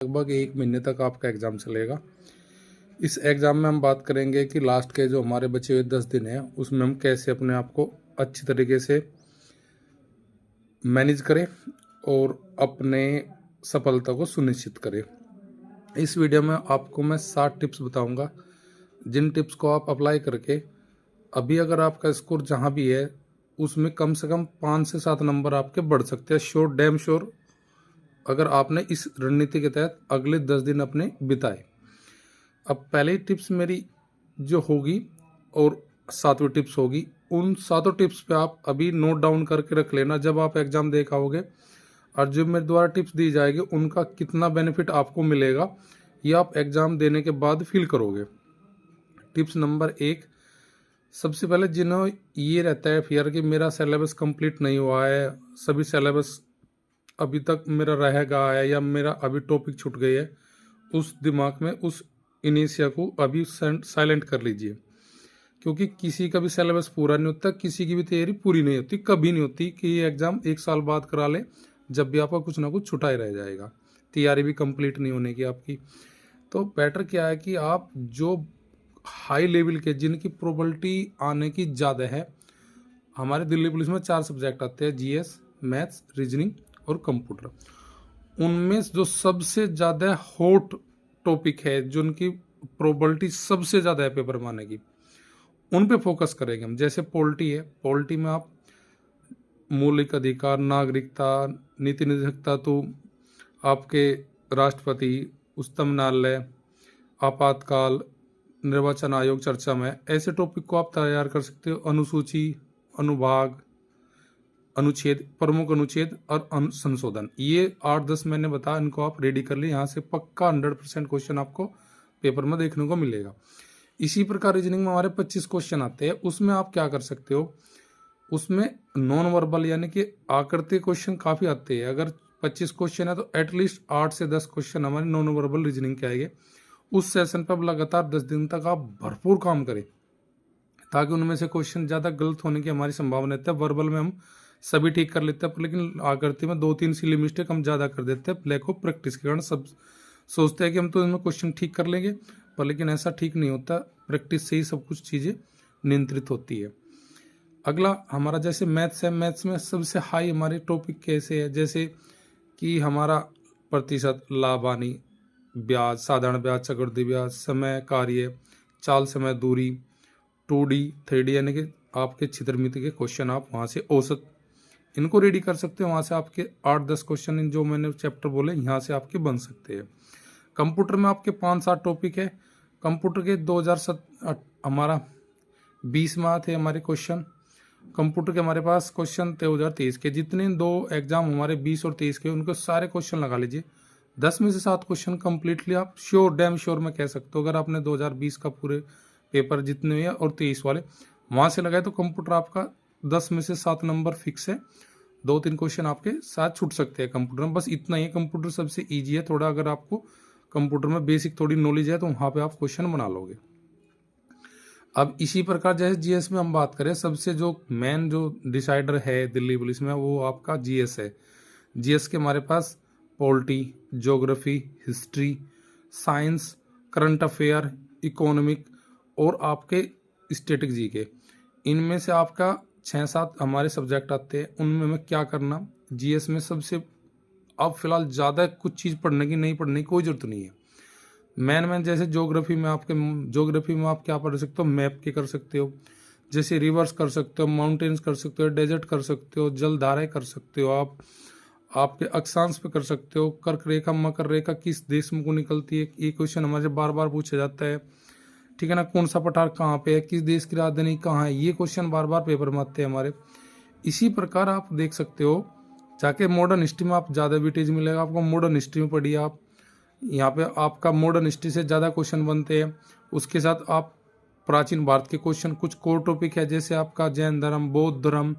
लगभग 1 महीने तक आपका एग्ज़ाम चलेगा। इस एग्ज़ाम में हम बात करेंगे कि लास्ट के जो हमारे बचे हुए 10 दिन हैं, उसमें हम कैसे अपने आप को अच्छी तरीके से मैनेज करें और अपने सफलता को सुनिश्चित करें। इस वीडियो में आपको मैं 7 टिप्स बताऊंगा, जिन टिप्स को आप अप्लाई करके अभी अगर आपका स्कोर जहां भी है, उसमें कम से कम 5 से 7 नंबर आपके बढ़ सकते हैं। श्योर, डैम श्योर, अगर आपने इस रणनीति के तहत अगले 10 दिन अपने बिताए। अब पहली टिप्स मेरी जो होगी और 7वीं टिप्स होगी, उन 7 टिप्स पे आप अभी नोट डाउन करके रख लेना। जब आप एग्ज़ाम दे आओगे और जो मेरे द्वारा टिप्स दी जाएगी, उनका कितना बेनिफिट आपको मिलेगा, ये आप एग्ज़ाम देने के बाद फील करोगे। टिप्स नंबर 1, सबसे पहले जिन्हें ये रहता है फियर कि मेरा सिलेबस कंप्लीट नहीं हुआ है, सभी सिलेबस अभी तक मेरा रह गया है या मेरा अभी टॉपिक छूट गई है, उस दिमाग में उस इनिशिया को अभी साइलेंट कर लीजिए। क्योंकि किसी का भी सिलेबस पूरा नहीं होता, किसी की भी तैयारी पूरी नहीं होती, कभी नहीं होती कि ये एग्ज़ाम 1 साल बाद करा ले, जब भी आपका कुछ ना कुछ छुटा ही रह जाएगा, तैयारी भी कंप्लीट नहीं होने की आपकी। तो बेटर क्या है कि आप जो हाई लेवल के, जिनकी प्रोबेबिलिटी आने की ज़्यादा है, हमारे दिल्ली पुलिस में 4 सब्जेक्ट आते हैं, जीएस, मैथ्स, रीजनिंग और कंप्यूटर। उनमें जो सबसे ज़्यादा हॉट टॉपिक है, जो उनकी प्रोबेबिलिटी सबसे ज़्यादा है पेपर में आने की, उन पे फोकस करेंगे हम। जैसे पॉलिटी है, पॉलिटी में आप मौलिक अधिकार, नागरिकता, नीति निधकता, तो आपके राष्ट्रपति, उच्चतम न्यायालय, आपातकाल, निर्वाचन आयोग चर्चा में, ऐसे टॉपिक को आप तैयार कर सकते हो। अनुसूची, अनुभाग, अनुच्छेद, प्रमुख अनुच्छेद और संशोधन, ये 8-10 मैंने बताया, इनको आप रेडी कर लिए। यहाँ से पक्का 100% क्वेश्चन आपको पेपर में देखने को मिलेगा। इसी प्रकार रीजनिंग में हमारे 25 क्वेश्चन आते हैं। उसमें आप क्या कर सकते हो, उसमें नॉन वर्बल यानी कि आकृति क्वेश्चन काफ़ी आते हैं। अगर 25 क्वेश्चन है तो एटलीस्ट 8 से 10 क्वेश्चन हमारे नॉन वर्बल रीजनिंग के आएंगे। उस सेशन पर लगातार 10 दिन तक आप भरपूर काम करें, ताकि उनमें से क्वेश्चन ज़्यादा गलत होने की हमारी संभावना रहती है। वर्बल में हम सभी ठीक कर लेते हैं, लेकिन आकृति में 2-3 सिली मिस्टेक हम ज़्यादा कर देते हैं, लैक ऑफ प्रैक्टिस के कारण। सब सोचते हैं कि हम तो इनमें क्वेश्चन ठीक कर लेंगे, पर लेकिन ऐसा ठीक नहीं होता। प्रैक्टिस से ही सब कुछ चीज़ें नियंत्रित होती है। अगला हमारा जैसे मैथ्स है, मैथ्स में सबसे हाई हमारे टॉपिक कैसे है, जैसे कि हमारा प्रतिशत, लाभ हानि, ब्याज, साधारण ब्याज, चक्रवृद्धि ब्याज, समय, कार्य, चाल समय, दूरी, 2D 3D यानी कि आपके छिद्रमिति के क्वेश्चन आप वहाँ से औसत इनको रेडी कर सकते हो। वहाँ से आपके 8-10 क्वेश्चन इन जो मैंने चैप्टर बोले, यहाँ से आपके बन सकते हैं। कंप्यूटर में आपके 5-7 टॉपिक है। कंप्यूटर के 2007 हमारा 20 में थे हमारे क्वेश्चन। कंप्यूटर के हमारे पास क्वेश्चन थे 2023 के। जितने 2 एग्जाम हमारे 20 और 23 के, उनको सारे क्वेश्चन लगा लीजिए। 10 में से 7 क्वेश्चन कंप्लीटली आप श्योर, डैम श्योर मैं कह सकता हूँ, अगर आपने 2020 का पूरे पेपर जितने हैं और 23 वाले वहाँ से लगाए, तो कंप्यूटर आपका 10 में से 7 नंबर फिक्स है। 2-3 क्वेश्चन आपके साथ छूट सकते हैं कंप्यूटर में, बस इतना ही। कंप्यूटर सबसे ईजी है थोड़ा, अगर आपको कंप्यूटर में बेसिक थोड़ी नॉलेज है तो वहाँ पे आप क्वेश्चन बना लोगे। अब इसी प्रकार जैसे जीएस में हम बात करें, सबसे जो मेन जो डिसाइडर है दिल्ली पुलिस में, वो आपका जीएस है। जीएस के हमारे पास polity, geography, history, science, current affair, economic और आपके स्टैटिक जीके, इनमें से आपका 6-7 हमारे सब्जेक्ट आते हैं। उनमें हमें क्या करना, जीएस में सबसे अब फिलहाल ज़्यादा कुछ चीज़ पढ़ने की, नहीं पढ़ने की कोई ज़रूरत नहीं है। मैन जैसे ज्योग्राफी में आप क्या पढ़ सकते हो, मैप के कर सकते हो, जैसे रिवर्स कर सकते हो, माउंटेन्स कर सकते हो, डेजर्ट कर सकते हो, जलधाराएं कर सकते हो, आप आपके अक्षांश पे कर सकते हो। कर्क रेखा, मकर रेखा किस देश में को निकलती है, ये क्वेश्चन हमारे बार बार पूछा जाता है, ठीक है ना। कौन सा पठार कहाँ पे है, किस देश की राजधानी कहाँ है, ये क्वेश्चन बार बार पेपर में आते हैं हमारे। इसी प्रकार आप देख सकते हो जाके मॉडर्न हिस्ट्री में, आप ज़्यादा वेटेज मिलेगा आपको। मॉडर्न हिस्ट्री में पढ़िए आप, यहाँ पे आपका मॉडर्न हिस्ट्री से ज़्यादा क्वेश्चन बनते हैं। उसके साथ आप प्राचीन भारत के क्वेश्चन, कुछ कोर टॉपिक है, जैसे आपका जैन धर्म, बौद्ध धर्म,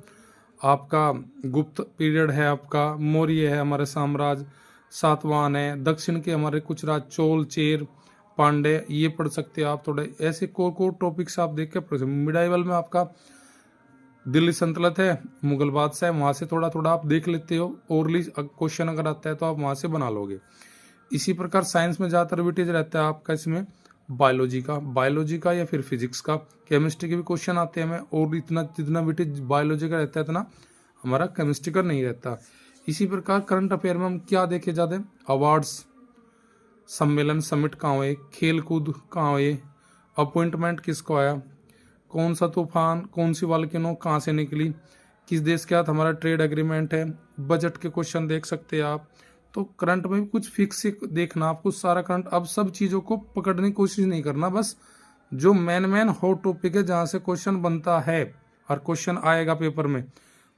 आपका गुप्त पीरियड है, आपका मौर्य है हमारे साम्राज्य, सातवाहन है, दक्षिण के हमारे कुछ राज, चोल, चेर, पांडे, ये पढ़ सकते हैं आप। थोड़े ऐसे कोर टॉपिक्स आप देख के पढ़ सकते। मिडाइवल में आपका दिल्ली सल्तनत है, मुगल बादशाह है, वहाँ से थोड़ा थोड़ा आप देख लेते हो। ओरली क्वेश्चन अगर आता है तो आप वहाँ से बना लोगे। इसी प्रकार साइंस में ज़्यादातर वेटेज रहता है आपका इसमें बायोलॉजी का या फिर फिजिक्स का। केमिस्ट्री के भी क्वेश्चन आते हैं हमें, और इतना जितना वेटेज बायोलॉजी का रहता है इतना हमारा केमिस्ट्री का नहीं रहता। इसी प्रकार करंट अफेयर में हम क्या देखे ज़्यादा, अवार्ड्स, सम्मेलन समिट कहाँ हुए, खेल कूद कहाँ हुए, अपॉइंटमेंट किसको आया, कौन सा तूफान, कौन सी वॉल्केनो कहाँ से निकली, किस देश के साथ हमारा ट्रेड एग्रीमेंट है, बजट के क्वेश्चन देख सकते हैं आप। तो करंट में भी कुछ फिक्स देखना आपको सारा करंट। अब सब चीज़ों को पकड़ने की कोशिश नहीं करना, बस जो मेन हॉट टॉपिक है जहाँ से क्वेश्चन बनता है और क्वेश्चन आएगा पेपर में,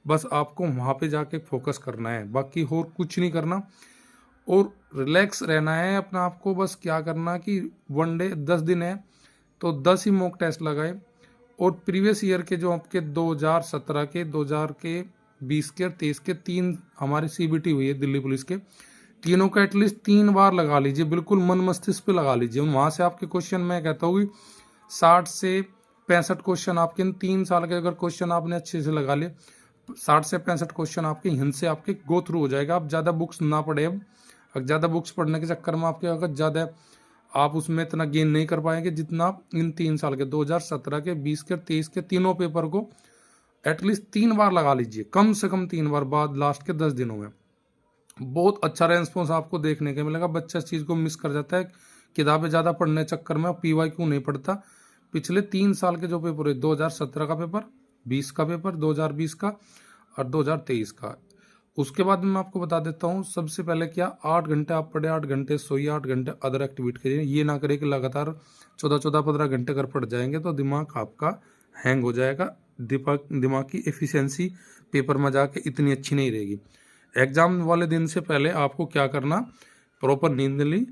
बस आपको वहाँ पे जाके फोकस करना है, बाकी और कुछ नहीं करना। और रिलैक्स रहना है अपना आपको। बस क्या करना कि वन डे 10 दिन है तो 10 ही मॉक टेस्ट लगाए, और प्रीवियस ईयर के जो आपके 2017 के, 2020 के और 23 के 3 हमारे सीबीटी हुई है दिल्ली पुलिस के, तीनों का एटलीस्ट 3 बार लगा लीजिए, बिल्कुल मन मस्तिष्क पे लगा लीजिए। वहाँ से आपके क्वेश्चन मैं कहता हूँ 60 से 65 क्वेश्चन आपके इन 3 साल के अगर क्वेश्चन आपने अच्छे से लगा लिए, 60 से 65 क्वेश्चन आपके हिंद से आपके गो थ्रू हो जाएगा। आप ज़्यादा बुक्स ना पढ़े, अब ज़्यादा बुक्स पढ़ने के चक्कर में आपके अगर ज़्यादा आप उसमें इतना गेन नहीं कर पाएंगे जितना आप इन 3 साल के 2017 के, 20 के, 23 के तीनों पेपर को एटलीस्ट 3 बार लगा लीजिए, कम से कम 3 बार बाद लास्ट के 10 दिनों में। बहुत अच्छा रेस्पॉन्स आपको देखने को मिलेगा। बच्चा इस चीज़ को मिस कर जाता है, किताबें ज़्यादा पढ़ने चक्कर में पीवाई क्यों नहीं पढ़ता। पिछले 3 साल के जो पेपर है, 2017 का पेपर, 20 का पेपर, 2020 का और 2023 का, उसके बाद मैं आपको बता देता हूँ। सबसे पहले क्या, 8 घंटे आप पढ़े, 8 घंटे सोइए, 8 घंटे अदर एक्टिविटी करिए। ये ना करें कि लगातार 14-15 घंटे अगर पढ़ जाएंगे तो दिमाग आपका हैंग हो जाएगा, दिमाग की एफिशिएंसी पेपर में जाके इतनी अच्छी नहीं रहेगी। एग्ज़ाम वाले दिन से पहले आपको क्या करना, प्रॉपर नींद ली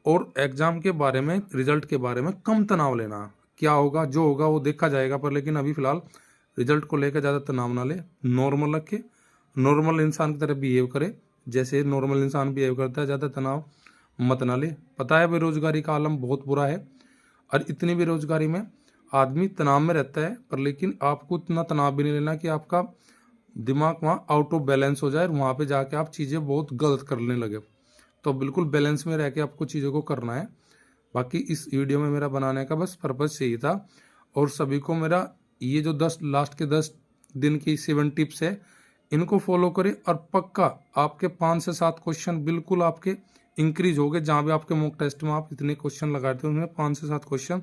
और एग्ज़ाम के बारे में, रिजल्ट के बारे में कम तनाव लेना। क्या होगा, जो होगा वो देखा जाएगा, पर लेकिन अभी फ़िलहाल रिजल्ट को लेकर ज़्यादा तनाव ना ले, नॉर्मल रखे, नॉर्मल इंसान की तरह बिहेव करे जैसे नॉर्मल इंसान बिहेव करता है। ज़्यादा तनाव मत ना ले। पता है बेरोजगारी का आलम बहुत बुरा है, और इतनी बेरोजगारी में आदमी तनाव में रहता है, पर लेकिन आपको इतना तनाव भी नहीं लेना कि आपका दिमाग वहाँ आउट ऑफ बैलेंस हो जाए और वहाँ पे जाके आप चीज़ें बहुत गलत करने लगे। तो बिल्कुल बैलेंस में रह के आपको चीज़ों को करना है। बाकी इस वीडियो में मेरा बनाने का बस पर्पज़ यही था, और सभी को मेरा ये जो लास्ट के 10 दिन की 7 टिप्स है, इनको फॉलो करें और पक्का आपके 5 से 7 क्वेश्चन बिल्कुल आपके इंक्रीज हो गए। जहाँ भी आपके मॉक टेस्ट में आप इतने क्वेश्चन लगाते हो, उनमें 5 से 7 क्वेश्चन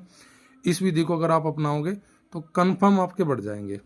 इस विधि को अगर आप अपनाओगे तो कंफर्म आपके बढ़ जाएंगे।